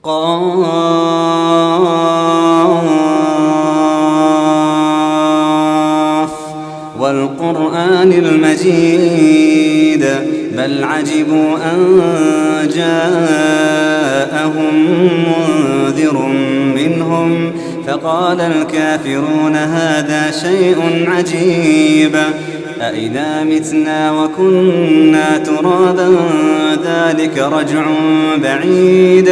قاف والقرآن المجيد بل عجبوا أن جاءهم منذر منهم فقال الكافرون هذا شيء عجيب أإذا متنا وكنا ترابا ذلك رجع بعيد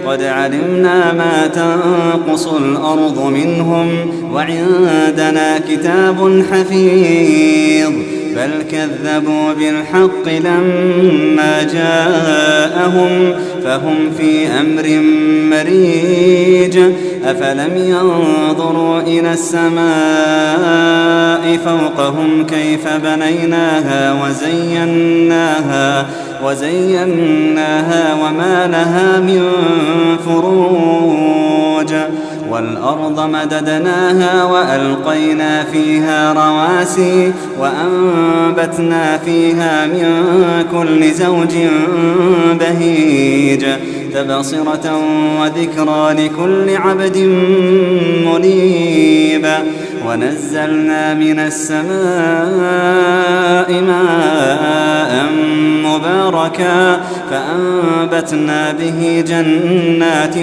قد علمنا ما تنقص الأرض منهم وعندنا كتاب حفيظ بل كذبوا بالحق لما جاءهم فهم في أمر مريج أفلم ينظروا إلى السماء فوقهم كيف بنيناها وزيناها وما لها من فروج والأرض مددناها وألقينا فيها رواسي وأنبتنا فيها من كل زوج بهيج تبصرة وذكرى لكل عبد منيب ونزلنا من السماء ماء مباركا فأنبتنا به جنات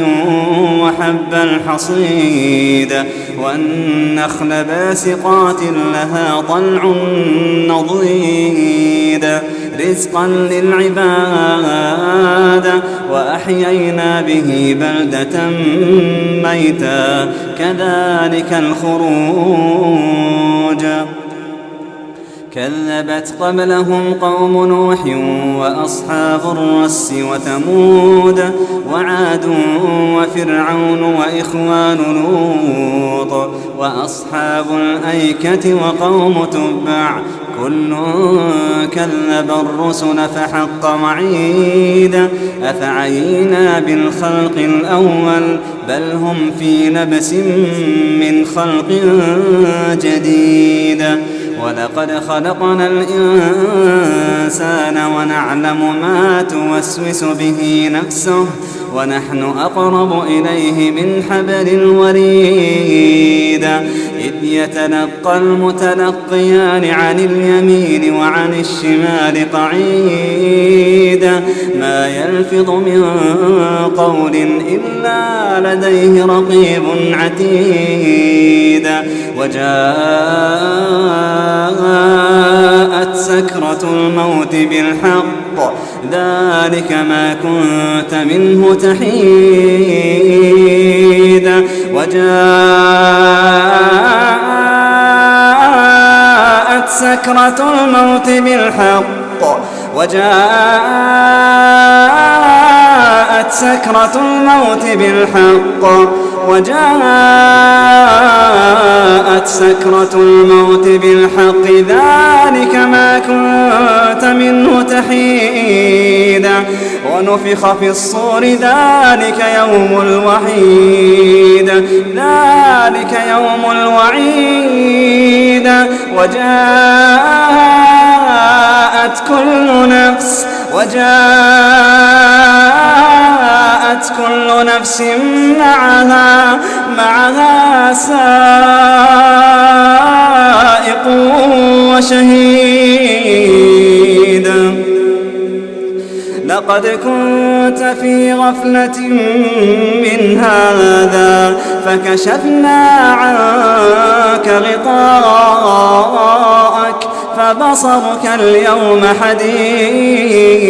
وحب الحصيد والنخل باسقات لها طلع نضيد رزقا للعباد وأحيينا به بلدة ميتا كذلك الخروج كذبت قبلهم قوم نوح وأصحاب الرس وثمود وعاد وفرعون وإخوان لوط وأصحاب الأيكة وقوم تبع كل كذب الرسل فحق وعيد أفعينا بالخلق الأول بل هم في لبس من خلق جديد ولقد خلقنا الإنسان ونعلم ما توسوس به نفسه ونحن أقرب إليه من حبل الوريد إذ يتلقى المتلقيان عن اليمين وعن الشمال قعيد ما يلفظ من قول إلا لديه رقيب عتيد وجاءت سكرة الموت بالحق ذلك ما كنت منه تحيد وجاءت سكرة الموت بالحق وجاءت سكرة الموت بالحق وجاءت سكرة الموت بالحق ذلك ما كنت منه تحيدا ونفخ في الصور ذلك يوم الوعيد ذلك يوم الوعيد وجاءت كل نفس معها سائق وشهيد لقد كنت في غفلة من هذا فكشفنا عنك غطاءك فبصرك اليوم حديد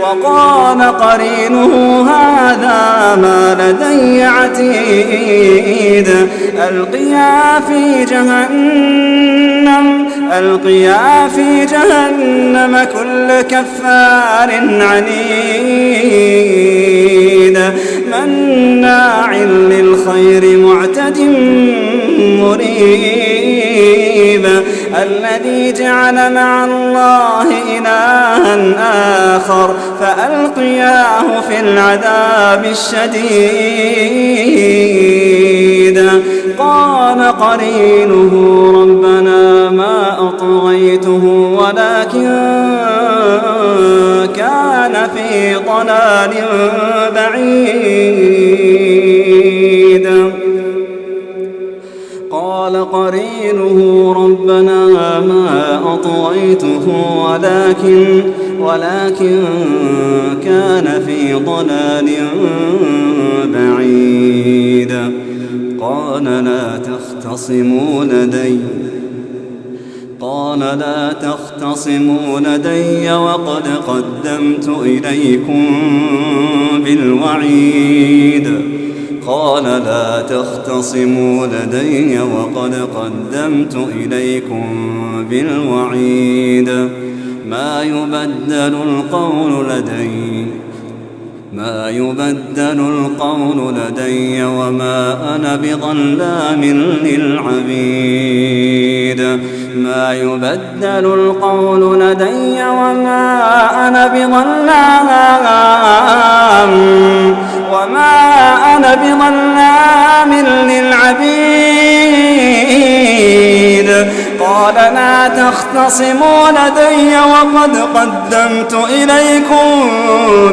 وقال قرينه هذا ما لدي عتيد ألقيا في جهنم كل كفار عنيد مناع للخير معتد مريب الذي جعل مع الله إلها آخر فألقياه في العذاب الشديد قال قرينه ربنا ما أطغيته ولكن كان في ضلال بعيد. قال قرينه ربنا ما أطغيته ولكن كان في ضلال بعيد. قال لا تختصموا لدي وقد قدمت إليكم بالوعيد. قال لا تختصموا لدي وقد قدمت إليكم بالوعيد. ما يبدل القول لدي وما أنا بظلام للعبيد. ما يبدل القول لدي وما أنا بظلام للعبيد. قال لا تختصموا لدي وقد قدمت إليكم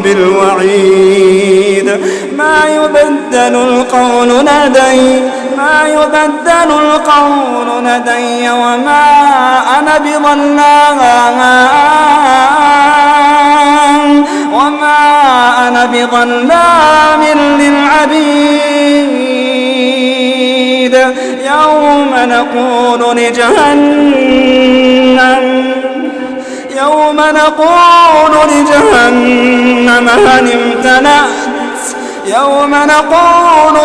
بالوعيد. ما يبدل القول لدي وما أنا بظلام للعبيد. يوم نقول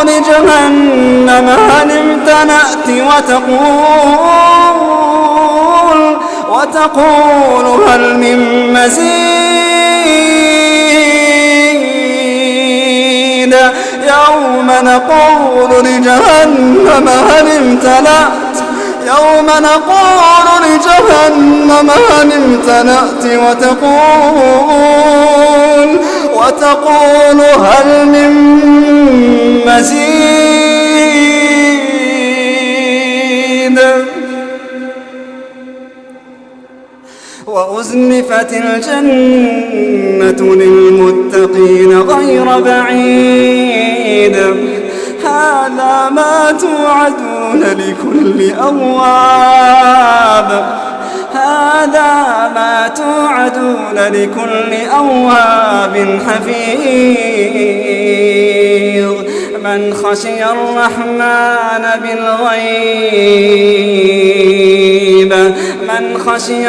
لجهنم هل امتلأت وتقول هل من مزيد. يوم نقول لجهنم هل امتلأت وتقول هل من مزيد. وأزلفت الجنة للمتقين غير بعيد. هذا ما توعدون لكل أواب حفيظ. من خشي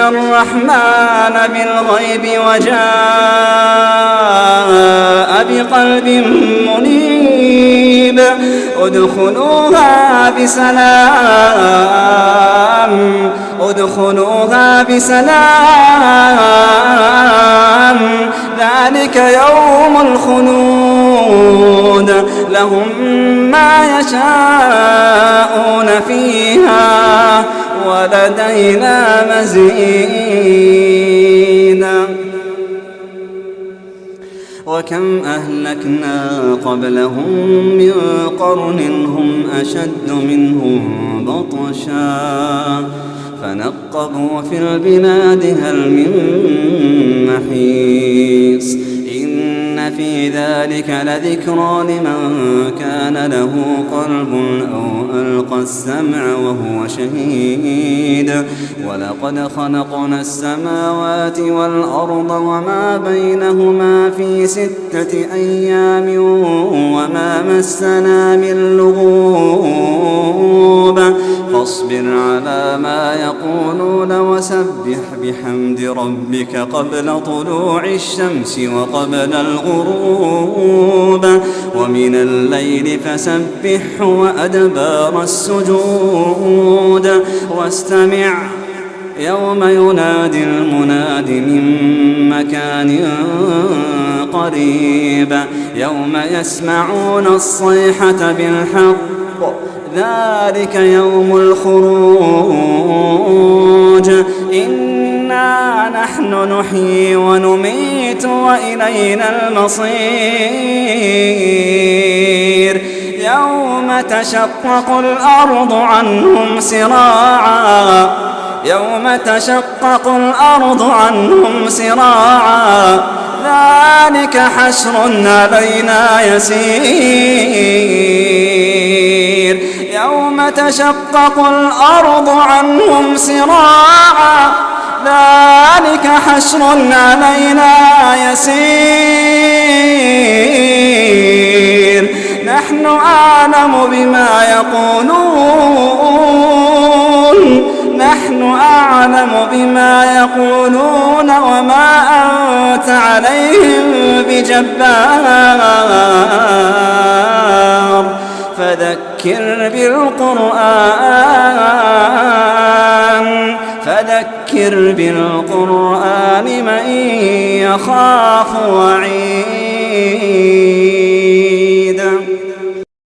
الرحمن بالغيب وجاء بقلب منيب. ادخلوها بسلام ذلك يوم الخلود. لهم ما يشاءون فيها ولدينا مزيد. وكم أهلكنا قبلهم من قرن هم أشد منهم بطشا فنقبوا في البلاد هل من محيص. إن في ذلك لذكرى لمن كان له قلب أو ألقى السمع وهو شهيد. ولقد خلقنا السماوات والأرض وما بينهما في 6 أيام وما مسنا من لغوب. فاصبر على ما يقولون وسبح بحمد ربك قبل طلوع الشمس وقبل الغروب ومن الليل فسبحه وأدبار السجود. واستمع يوم ينادي المناد من مكان قريب. يوم يسمعون الصيحة بالحق ذلك يوم الخروج. إنا نحن نحيي ونميت وإلينا المصير. يوم تشقق الأرض عنهم سراعا ذلك حشر علينا يسير يوم تشقق الأرض عنهم سراعا ذلك حشر علينا يسير نحن أعلم بما يقولون وما أنت عليهم بجبار فذكر بالقرآن من يخاف وعيد